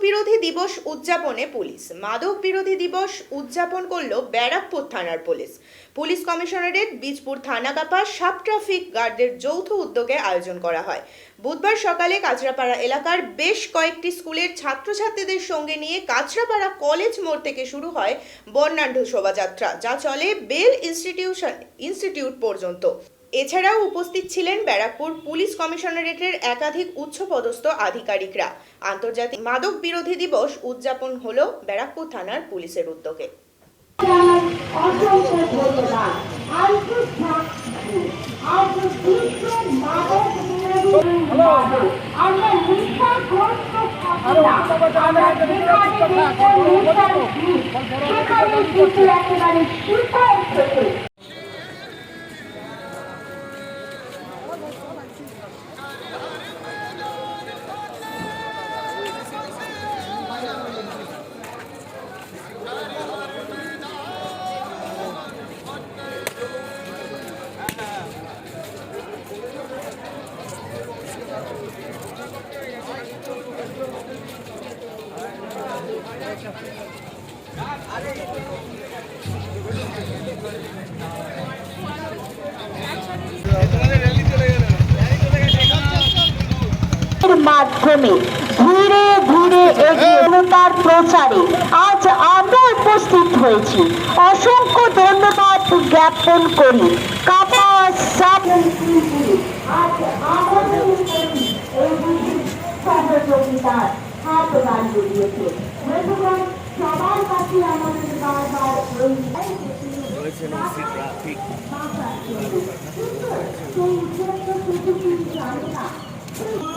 বিরোধী দিবস উদযাপনে পুলিশ। মাদক বিরোধী দিবস উদযাপন করল ব্যারাকপুর থানার পুলিশ। পুলিশ কমিশনারেট, বীজপুর থানা কাপা, সাব ট্রাফিক গার্ডের যৌথ উদ্যোগে আয়োজন করা হয়। বুধবার সকালে কাঁচরাপাড়া এলাকার বেশ কয়েকটি স্কুলের ছাত্রছাত্রীদের সঙ্গে নিয়ে কাঁচরাপাড়া কলেজ মোড় থেকে শুরু হয় বর্ণাঢ্য শোভাযাত্রা, যা চলে বেল ইনস্টিটিউট পর্যন্ত। এছাড়াও উপস্থিত ছিলেন ব্যারাকপুর পুলিশ কমিশনারেটের একাধিক উচ্চপদস্থ আধিকারিকরা। আন্তর্জাতিক মাদক বিরোধী দিবস উদযাপন হলো ব্যারাকপুর থানার পুলিশের উদ্যোগে। মাধ্যমে ধীরে ধীরে এগিয়ে প্রচারে আজ আমরা উপস্থিত হয়েছি। অসংখ্য ধন্যবাদ জ্ঞাপন করি কাপা সাব সহযোগিতার হাত বাড়িয়ে দিয়েছে। সবার কাছে আমাদের বারবার সেই